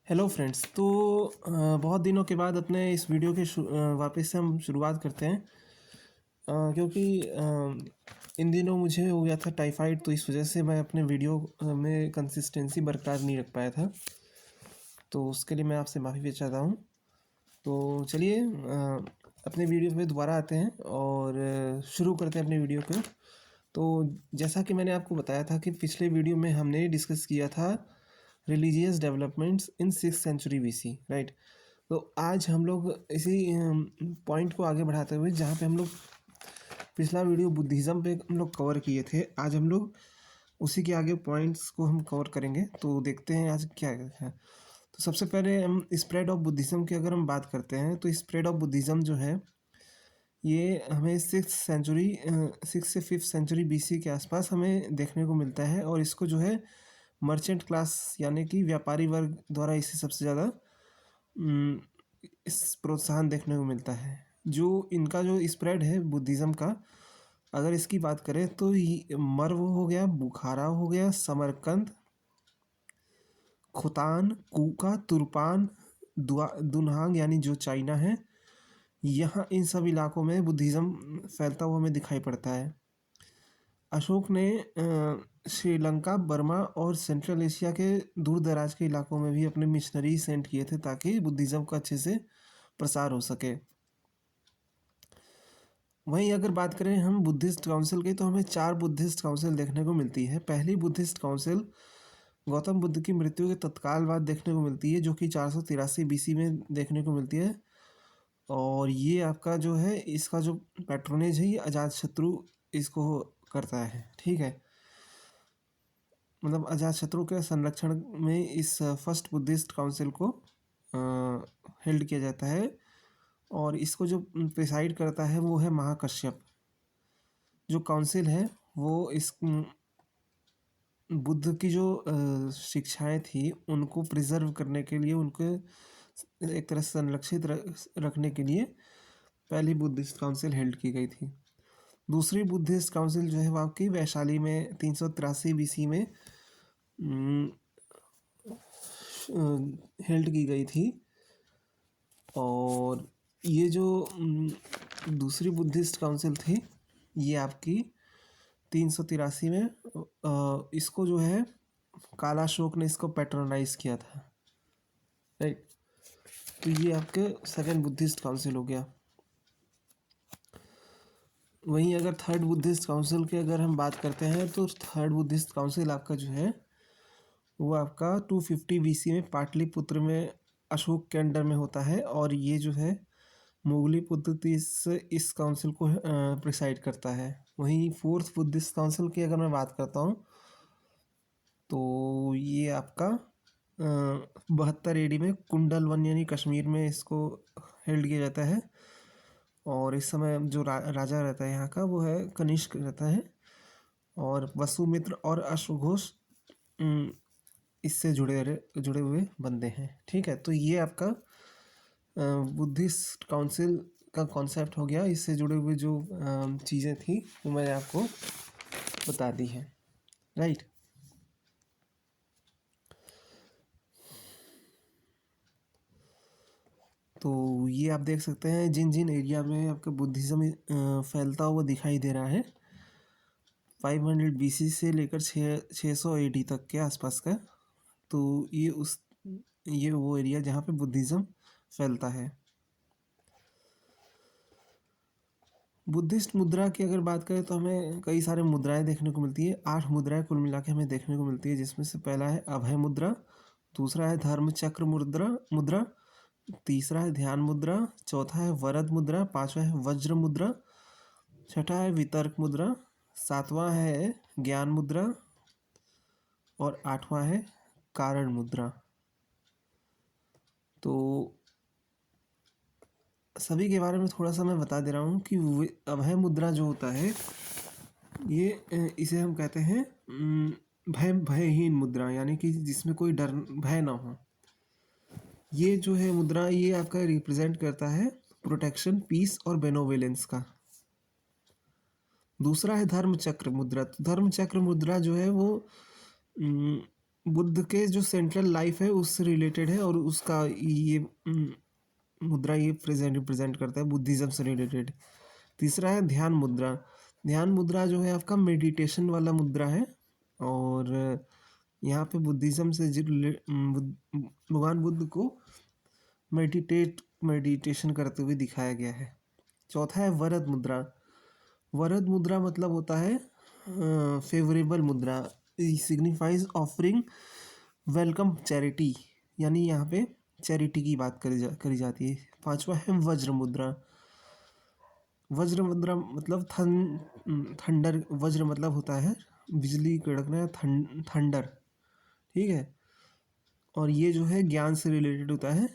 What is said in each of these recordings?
Hello friends. तो बहुत दिनों के बाद अपने इस वीडियो के वापस से हम शुरुआत करते हैं। क्योंकि इन दिनों मुझे हो गया था टाइफाइड, तो इस वजह से मैं अपने वीडियो में कंसिस्टेंसी बरकरार नहीं रख पाया था। तो उसके लिए मैं आपसे माफ़ी भी चाहता हूँ। तो चलिए अपने वीडियो पे दोबारा आते हैं और शुरू करते हैं अपने वीडियो को। तो जैसा कि मैंने आपको बताया था कि पिछले वीडियो में हमने डिस्कस किया था religious developments in 6th century BC, right. तो आज हम लोग इसी पॉइंट को आगे बढ़ाते हुए, जहाँ पे हम लोग पिछला वीडियो बुद्धिज़्म पे हम लोग कवर किए थे, आज हम लोग उसी के आगे पॉइंट्स को हम कवर करेंगे। तो देखते हैं आज क्या है। तो सबसे पहले हम स्प्रेड ऑफ बुद्धिज़्म की अगर हम बात करते हैं, तो स्प्रेड ऑफ बुद्धिज़्म जो है ये हमें 6th से 5th सेंचुरी BC के आसपास हमें देखने को मिलता है। और इसको जो है मर्चेंट क्लास यानी कि व्यापारी वर्ग द्वारा इसे सबसे ज़्यादा इस प्रोत्साहन देखने को मिलता है। जो इनका जो स्प्रेड है बुद्धिज़्म का, अगर इसकी बात करें तो मर्व हो गया, बुखारा हो गया, समरकंद, खुतान, कूका, तुर्पान, दुनहांग यानी जो चाइना है, यहाँ इन सब इलाकों में बुद्धिज़्म फैलता हुआ हमें दिखाई पड़ता है। अशोक ने श्रीलंका, बर्मा और सेंट्रल एशिया के दूर दराज के इलाकों में भी अपने मिशनरी सेंड किए थे ताकि बुद्धिज़्म का अच्छे से प्रसार हो सके। वहीं अगर बात करें हम बुद्धिस्ट काउंसिल की, तो हमें 4 बुद्धिस्ट काउंसिल देखने को मिलती है। पहली बुद्धिस्ट काउंसिल गौतम बुद्ध की मृत्यु के तत्काल बाद देखने को मिलती है, जो कि 483 BC में देखने को मिलती है। और ये आपका जो है, इसका जो पैट्रोनेज है, ये अजातशत्रु इसको करता है, ठीक है। मतलब अजातशत्रु के संरक्षण में इस फर्स्ट बुद्धिस्ट काउंसिल को हेल्ड किया जाता है। और इसको जो प्रिसाइड करता है वो है महाकश्यप। जो काउंसिल है वो इस बुद्ध की जो शिक्षाएं थी उनको प्रिजर्व करने के लिए, उनको एक तरह से संरक्षित रखने के लिए पहली बुद्धिस्ट काउंसिल हेल्ड की गई थी। दूसरी बुद्धिस्ट काउंसिल जो है वो आपकी वैशाली में 383 BC में हेल्ड की गई थी। और ये जो दूसरी बुद्धिस्ट काउंसिल थी, ये आपकी 383 में इसको जो है कालाशोक ने इसको पैट्रोनाइज किया था, राइट। तो ये आपके सेकेंड बुद्धिस्ट काउंसिल हो गया। वहीं अगर थर्ड बुद्धिस्ट काउंसिल की अगर हम बात करते हैं, तो थर्ड बुद्धिस्ट काउंसिल आपका जो है वो आपका 250 BC में पाटलिपुत्र में अशोक के अंडर में होता है। और ये जो है मुगली पद्धति से इस काउंसिल को प्रिसाइड करता है। वहीं फोर्थ बुद्धिस्ट काउंसिल की अगर मैं बात करता हूँ, तो ये आपका 72 AD में कुंडलवन यानी कश्मीर में इसको हेल्ड किया जाता है। और इस समय जो राजा रहता है यहाँ का, वो है कनिष्क रहता है। और वसुमित्र और अश्वघोष इससे जुड़े हुए बंदे हैं, ठीक है। तो ये आपका बुद्धिस्ट काउंसिल का कॉन्सेप्ट हो गया। इससे जुड़े हुए जो चीज़ें थी वो मैंने आपको बता दी है, राइट। तो ये आप देख सकते हैं जिन जिन एरिया में आपका बुद्धिज़्म फैलता हुआ दिखाई दे रहा है, 500 BC से लेकर 600 AD तक के आसपास का। तो ये वो एरिया जहाँ पे बुद्धिज़्म फैलता है। बुद्धिस्ट मुद्रा की अगर बात करें तो हमें कई सारे मुद्राएं देखने को मिलती है। 8 मुद्राएं कुल मिला के हमें देखने को मिलती है, जिसमें से पहला है अभय मुद्रा, दूसरा है धर्म चक्र मुद्रा, तीसरा है ध्यान मुद्रा, चौथा है वरद मुद्रा, पांचवा है वज्र मुद्रा, छठा है वितर्क मुद्रा, सातवां है ज्ञान मुद्रा और आठवां है कारण मुद्रा। तो सभी के बारे में थोड़ा सा मैं बता दे रहा हूँ कि अभय मुद्रा जो होता है, ये इसे हम कहते हैं भयहीन मुद्रा, यानी कि जिसमें कोई डर भय ना हो। ये जो है मुद्रा, ये आपका रिप्रेजेंट करता है प्रोटेक्शन, पीस और बेनोवेलेंस का। दूसरा है धर्म चक्र मुद्रा। तो धर्म चक्र मुद्रा जो है वो बुद्ध के जो सेंट्रल लाइफ है उससे रिलेटेड है, और उसका ये मुद्रा ये रिप्रेजेंट करता है, बुद्धिज्म से रिलेटेड। तीसरा है ध्यान मुद्रा। ध्यान मुद्रा जो है आपका मेडिटेशन वाला मुद्रा है, और यहाँ पे बुद्धिज्म से भगवान बुद्ध को मेडिटेशन करते हुए दिखाया गया है। चौथा है वरद मुद्रा। वरद मुद्रा मतलब होता है फेवरेबल मुद्रा, सिग्निफाइज ऑफरिंग वेलकम चैरिटी, यानी यहाँ पे चैरिटी की बात करी जाती है। पांचवा है वज्र मुद्रा। वज्र मुद्रा मतलब थंडर, वज्र मतलब होता है बिजली कड़कना, थंडर, ठीक है। और ये जो है ज्ञान से रिलेटेड होता है,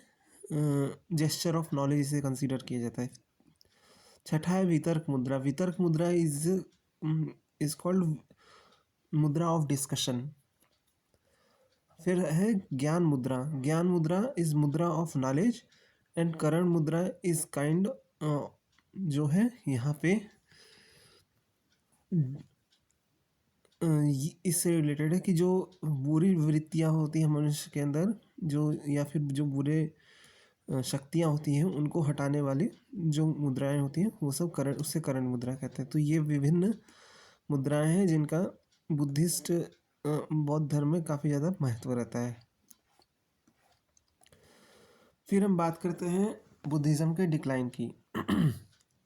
जेस्चर ऑफ नॉलेज से कंसीडर किया जाता है। छठा है वितर्क मुद्रा। वितर्क मुद्रा इज कॉल्ड मुद्रा ऑफ डिस्कशन। फिर है ज्ञान मुद्रा। ज्ञान मुद्रा इज मुद्रा ऑफ नॉलेज, एंड करण मुद्रा इज काइंड जो है यहाँ पे इससे रिलेटेड है कि जो बुरी वृत्तियाँ होती हैं मनुष्य के अंदर, जो या फिर जो बुरे शक्तियाँ होती हैं उनको हटाने वाली जो मुद्राएं होती हैं वो सब करण, उससे करण मुद्रा कहते हैं। तो ये विभिन्न मुद्राएं हैं जिनका बुद्धिस्ट बौद्ध धर्म में काफ़ी ज़्यादा महत्व रहता है। फिर हम बात करते हैं बुद्धिज़्म के डिक्लाइन की।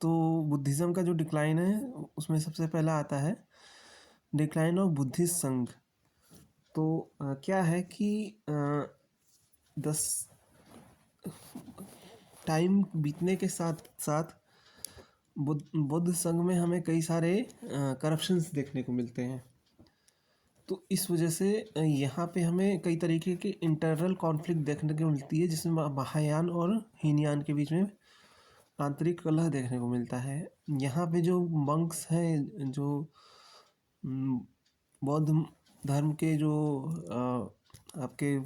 तो बुद्धिज़्म का जो डिक्लाइन है उसमें सबसे पहला आता है डिक्लाइन ऑफ बुद्धिस्ट संघ। तो क्या है कि टाइम बीतने के साथ साथ बौद्ध संघ में हमें कई सारे करप्शंस देखने को मिलते हैं। तो इस वजह से यहाँ पे हमें कई तरीके के इंटरनल कॉन्फ्लिक्ट देखने को मिलती है, जिसमें महायान और हीनयान के बीच में आंतरिक कलह देखने को मिलता है। यहाँ पे जो मंक्स हैं, जो बौद्ध धर्म के जो आपके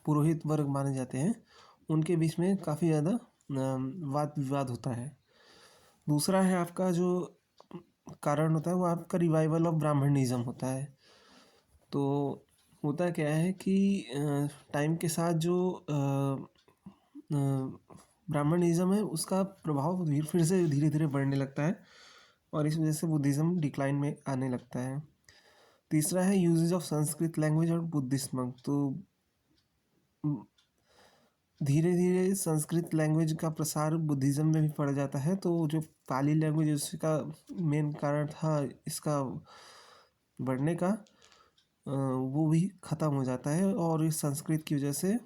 पुरोहित वर्ग माने जाते हैं, उनके बीच में काफ़ी ज़्यादा वाद विवाद होता है। दूसरा है आपका जो कारण होता है वो आपका रिवाइवल ऑफ ब्राह्मणिज्म होता है। तो होता क्या है कि टाइम के साथ जो ब्राह्मणिज्म है उसका प्रभाव फिर से धीरे धीरे बढ़ने लगता है, और इस वजह से बुद्धिज़्म डिक्लाइन में आने लगता है। तीसरा है यूजेज ऑफ संस्कृत लैंग्वेज और बुद्धिस्ट मंक। तो धीरे धीरे संस्कृत लैंग्वेज का प्रसार बुद्धिज़्म में भी पड़ जाता है। तो जो पाली लैंग्वेज उसका मेन कारण था इसका बढ़ने का, वो भी ख़त्म हो जाता है, और इस संस्कृत की वजह से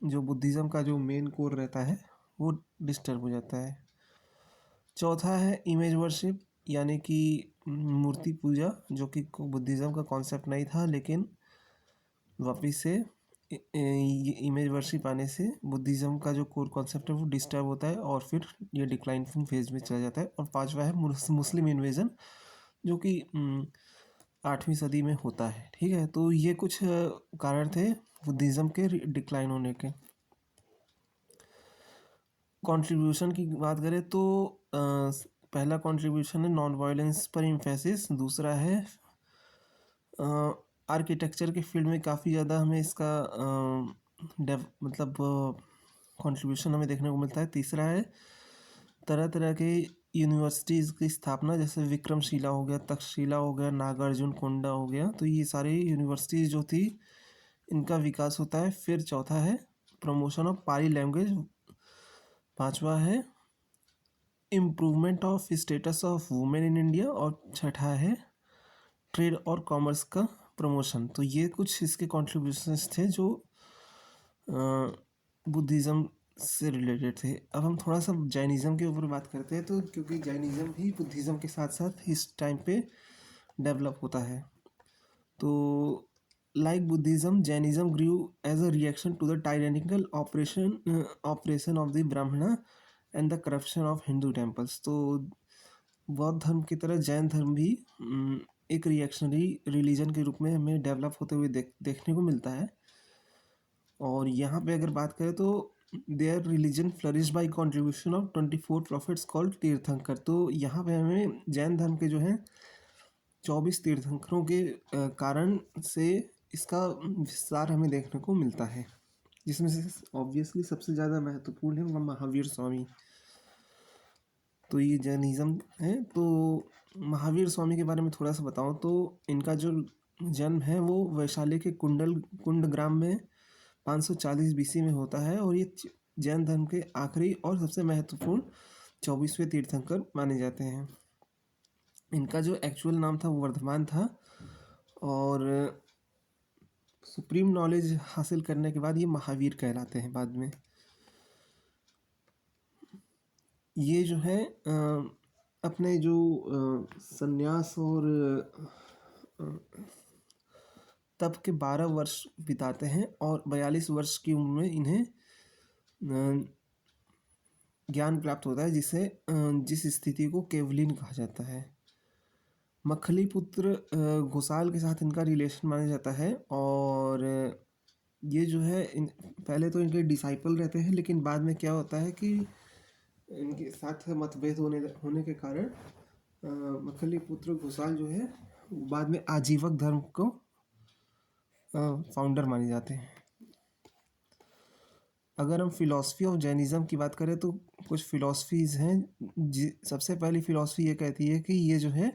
जो बुद्धिज़्म का जो मेन कोर रहता है वो डिस्टर्ब हो जाता है। चौथा है इमेज वर्शिप, यानी कि मूर्ति पूजा, जो कि बुद्धिज़्म का कॉन्सेप्ट नहीं था, लेकिन वापिस से ये इमेज वर्शिप आने से बुद्धिज़्म का जो कोर कॉन्सेप्ट है वो डिस्टर्ब होता है, और फिर ये डिक्लाइन फेज में चला जाता है। और पांचवा है मुस्लिम इन्वेजन, जो कि 8वीं सदी में होता है, ठीक है। तो ये कुछ कारण थे बुद्धिज़्म के डिक्लाइन होने के। कंट्रीब्यूशन की बात करें तो पहला कंट्रीब्यूशन है नॉन वायलेंस पर एम्फेसिस। दूसरा है आर्किटेक्चर के फील्ड में काफ़ी ज़्यादा हमें इसका मतलब कंट्रीब्यूशन हमें देखने को मिलता है। तीसरा है तरह तरह के यूनिवर्सिटीज़ की स्थापना, जैसे विक्रमशिला हो गया, तक्षशिला हो गया, नागार्जुन कोंडा हो गया। तो ये सारी यूनिवर्सिटीज़ जो थी इनका विकास होता है। फिर चौथा है प्रमोशन ऑफ पाली लैंग्वेज। पांचवा है improvement of status of women in India, और छठा है ट्रेड और कॉमर्स का प्रमोशन। तो ये कुछ इसके कॉन्ट्रीब्यूशंस थे जो बुद्धिज़्म से रिलेटेड थे। अब हम थोड़ा सा जैनिज़्म के ऊपर बात करते हैं, तो क्योंकि जैनिज़्म भी बुद्धिज़्म के साथ साथ इस टाइम पे डेवलप होता है। तो like Buddhism, Jainism grew as a reaction to the tyrannical operation of the Brahmana and the corruption of Hindu temples. तो बौद्ध धर्म की तरह जैन धर्म भी एक रिएक्शनरी रिलीजन के रूप में हमें डेवलप होते हुए देखने को मिलता है। और यहाँ पे अगर बात करें तो their religion flourish by contribution of 24 profits called तीर्थंकर। तो यहाँ पे हमें जैन धर्म के जो हैं 24 तीर्थंकरों के कारण से इसका विस्तार हमें देखने को मिलता है, जिसमें से ऑब्वियसली सबसे ज़्यादा महत्वपूर्ण है वह महावीर स्वामी। तो ये जैनिज़्म है। तो महावीर स्वामी के बारे में थोड़ा सा बताऊँ तो इनका जो जन्म है वो वैशाली के कुंड ग्राम में 540 बीसी में होता है, और ये जैन धर्म के आखिरी और सबसे महत्वपूर्ण 24वें तीर्थंकर माने जाते हैं। इनका जो एक्चुअल नाम था वो वर्धमान था, और सुप्रीम नॉलेज हासिल करने के बाद ये महावीर कहलाते हैं बाद में। ये जो है अपने जो संन्यास और तप के 12 वर्ष बिताते हैं, और 42 वर्ष की उम्र में इन्हें ज्ञान प्राप्त होता है, जिस स्थिति को केवलिन कहा जाता है। मखली पुत्र घोसाल के साथ इनका रिलेशन माना जाता है, और ये जो है पहले तो इनके डिसाइपल रहते हैं, लेकिन बाद में क्या होता है कि इनके साथ मतभेद होने के कारण मखली पुत्र घोसाल जो है बाद में आजीवक धर्म को फाउंडर माने जाते हैं। अगर हम फिलॉसफी ऑफ जैनिज़्म की बात करें तो कुछ फिलॉसफीज़ हैं। सबसे पहली फिलॉसफी ये कहती है कि ये जो है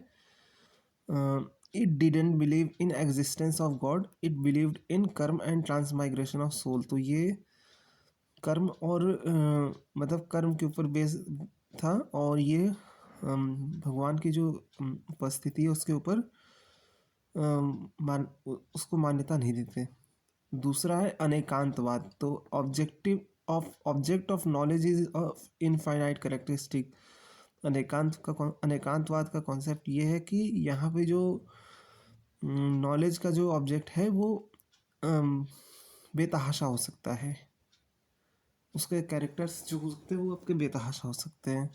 it didn't believe in existence of God, it believed in कर्म एंड ट्रांसमाइग्रेशन ऑफ सोल। तो ये कर्म और मतलब कर्म के ऊपर बेस था, और ये भगवान की जो उपस्थिति है उसके ऊपर उसको मान्यता नहीं देते। दूसरा है अनेकांतवाद। तो object of knowledge is of infinite characteristic. Anekantavada का कॉन्सेप्ट ये है कि यहाँ पे जो नॉलेज का जो ऑब्जेक्ट है वो बेतहाशा हो सकता है, उसके कैरेक्टर्स जो हो सकते हैं वो आपके बेतहाशा हो सकते हैं।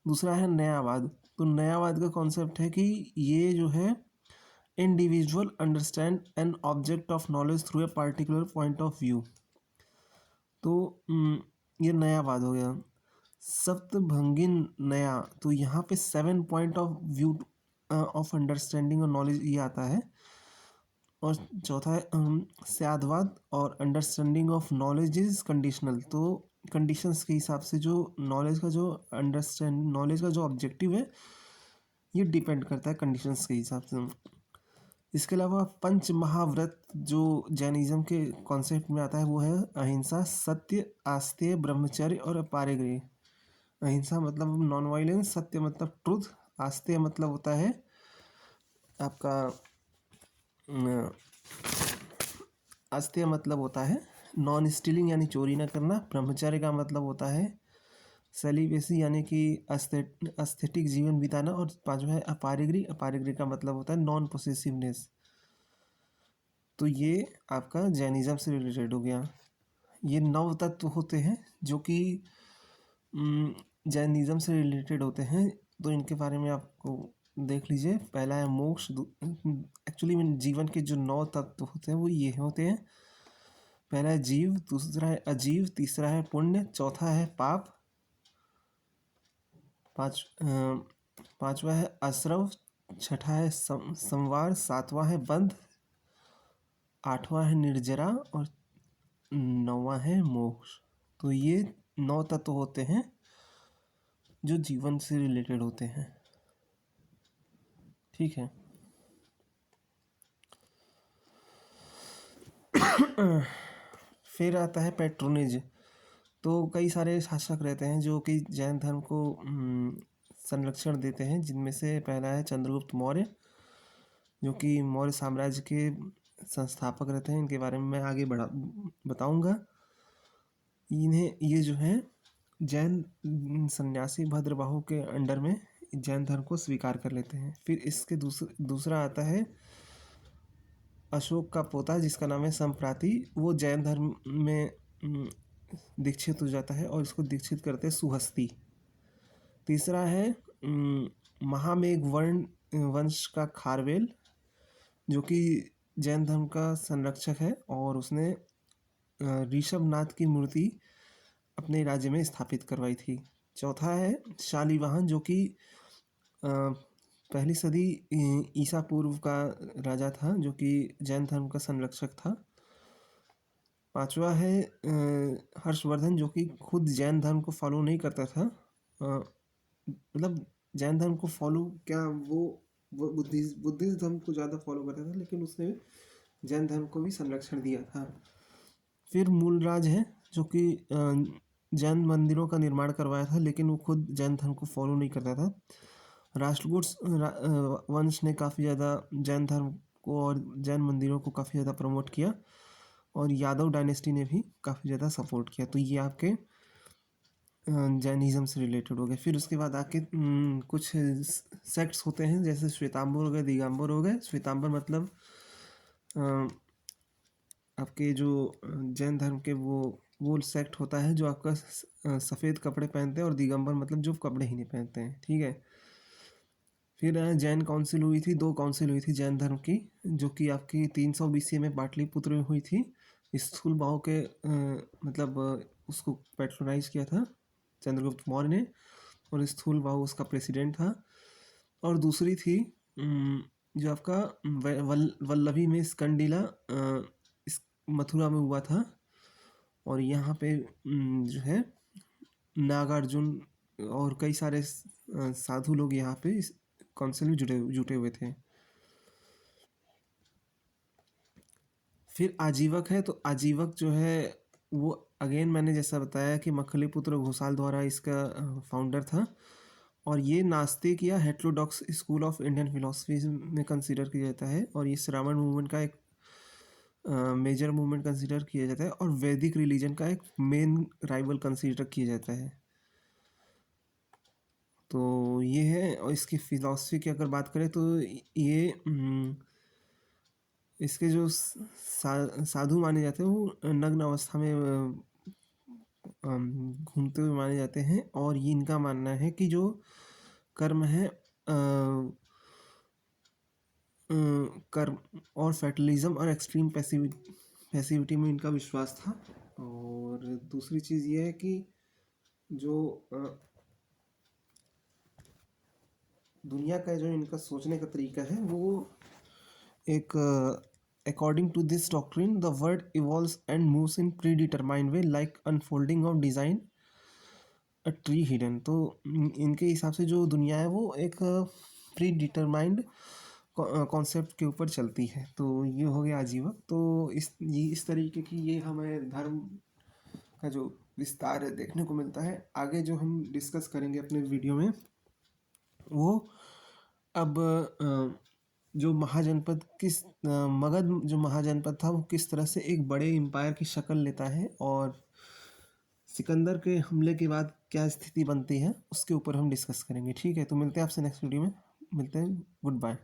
दूसरा है नयावाद। तो नयावाद का कॉन्सेप्ट है कि ये जो है individual understand an object of knowledge through a particular point of view. तो ये नयावाद हो गया। सप्तभंगिन नया, तो यहाँ पे 7 point of view of understanding और नॉलेज ये आता है। और चौथा है स्यादवाद और understanding of knowledge is conditional. तो कंडीशंस के हिसाब से जो नॉलेज का जो ऑब्जेक्टिव है ये डिपेंड करता है कंडीशंस के हिसाब से। इसके अलावा पंच महाव्रत जो जैनिज़्म के कॉन्सेप्ट में आता है वो है अहिंसा, सत्य, आस्तेय, ब्रह्मचर्य और अपारिग्रह। अहिंसा मतलब नॉन वायलेंस, सत्य मतलब ट्रुथ, आस्तेय मतलब होता है आपका आस्तेय मतलब होता है नॉन स्टीलिंग यानी चोरी न करना। ब्रह्मचर्य का मतलब होता है सेलिबेसी यानी कि एस्थेटिक जीवन बिताना। और पांचवा है अपारिग्रह का मतलब होता है नॉन पोसेसिवनेस। तो ये आपका जैनिज़्म से रिलेटेड हो गया। ये 9 तत्व होते हैं जो कि जैनिज़्म से रिलेटेड होते हैं, तो इनके बारे में आपको देख लीजिए। पहला है मोक्ष। एक्चुअली जीवन के जो 9 तत्व होते हैं वो ये होते हैं। पहला है जीव, दूसरा है अजीव, तीसरा है पुण्य, चौथा है पाप, पांचवा है अश्रव, छठा है संवार, सातवां है बंध, आठवां है निर्जरा, और 9वां है मोक्ष। तो ये 9 तत्व होते हैं जो जीवन से रिलेटेड होते हैं। ठीक है। फिर आता है पैट्रोनेज। तो कई सारे शासक रहते हैं जो कि जैन धर्म को संरक्षण देते हैं, जिनमें से पहला है चंद्रगुप्त मौर्य, जो कि मौर्य साम्राज्य के संस्थापक रहते हैं। इनके बारे में मैं आगे बताऊंगा। ये जो है जैन सन्यासी भद्रबाहु के अंडर में जैन धर्म को स्वीकार कर लेते हैं। फिर इसके दूसरा आता है अशोक का पोता, जिसका नाम है संप्राति। वो जैन धर्म में दीक्षित हो जाता है और इसको दीक्षित करते हैं सुहस्ती। तीसरा है महामेघ वंश का खारवेल, जो कि जैन धर्म का संरक्षक है, और उसने ऋषभनाथ की मूर्ति अपने राज्य में स्थापित करवाई थी। चौथा है शालिवाहन, जो कि पहली सदी ईसा पूर्व का राजा था जो कि जैन धर्म का संरक्षक था। पांचवा है हर्षवर्धन, जो कि खुद जैन धर्म को फॉलो नहीं करता था। मतलब जैन धर्म को फॉलो क्या, वो बुद्धिस्ट धर्म को ज़्यादा फॉलो करता था, लेकिन उसने जैन धर्म को भी संरक्षण दिया था। फिर मूलराज है, जो कि जैन मंदिरों का निर्माण करवाया था, लेकिन वो खुद जैन धर्म को फॉलो नहीं करता था। राष्ट्रकूट वंश ने काफ़ी ज़्यादा जैन धर्म को और जैन मंदिरों को काफ़ी ज़्यादा प्रमोट किया, और यादव डायनेस्टी ने भी काफ़ी ज़्यादा सपोर्ट किया। तो ये आपके जैनिज़्म से रिलेटेड हो गए। फिर उसके बाद आके कुछ सेक्ट्स होते हैं, जैसे श्वेतांबर हो गए, दिगंबर हो गए। श्वेतांबर मतलब आपके जो जैन धर्म के वो सेक्ट होता है जो आपका सफ़ेद कपड़े पहनते हैं, और दिगंबर मतलब जो कपड़े ही नहीं पहनते हैं, ठीक है। फिर जैन काउंसिल हुई थी, 2 काउंसिल हुई थी जैन धर्म की, जो कि आपकी 300 BC में पाटलिपुत्र में हुई थी। स्थूलबाहु के मतलब उसको पैट्रोनाइज किया था चंद्रगुप्त मौर्य ने, और स्थूलबाहु उसका प्रेसिडेंट था। और दूसरी थी जो आपका वल्लभी में स्कंडिला, इस मथुरा में हुआ था। और यहाँ पे जो है नागार्जुन और कई सारे साधु लोग यहाँ पे इस काउंसिल में जुटे हुए थे। फिर आजीवक है, तो आजीवक जो है वो अगेन मैंने जैसा बताया कि मखलीपुत्र घोषाल द्वारा इसका फाउंडर था, और ये नास्तिक या heterodox school of Indian philosophy में कंसीडर किया जाता है, और ये श्रावण मूवमेंट का एक मेजर मूवमेंट कंसीडर किया जाता है, और वैदिक रिलीजन का एक मेन राइवल कंसीडर किया जाता है। तो ये है। और इसकी फिलॉसफी की अगर बात करें तो ये इसके जो साधु माने जाते हैं वो नग्न अवस्था में घूमते हुए माने जाते हैं, और ये इनका मानना है कि जो कर्म है कर्म और फैटलिज्म और एक्सट्रीम पैसिविटी में इनका विश्वास था। और दूसरी चीज़ ये है कि जो दुनिया का जो इनका सोचने का तरीका है वो एक according to this doctrine the world evolves and moves in predetermined way like unfolding of design a tree hidden. तो इनके हिसाब से जो दुनिया है वो एक प्री डिटरमाइंड कॉन्सेप्ट के ऊपर चलती है। तो ये हो गया आजीवक। तो इस तरीके की ये हमें धर्म का जो विस्तार है देखने को मिलता है। आगे जो हम डिस्कस करेंगे अपने वीडियो में वो अब जो महाजनपद मगध जो महाजनपद था वो किस तरह से एक बड़े एम्पायर की शक्ल लेता है, और सिकंदर के हमले के बाद क्या स्थिति बनती है उसके ऊपर हम डिस्कस करेंगे। ठीक है, तो मिलते हैं आपसे नेक्स्ट वीडियो में। मिलते हैं, गुड बाय।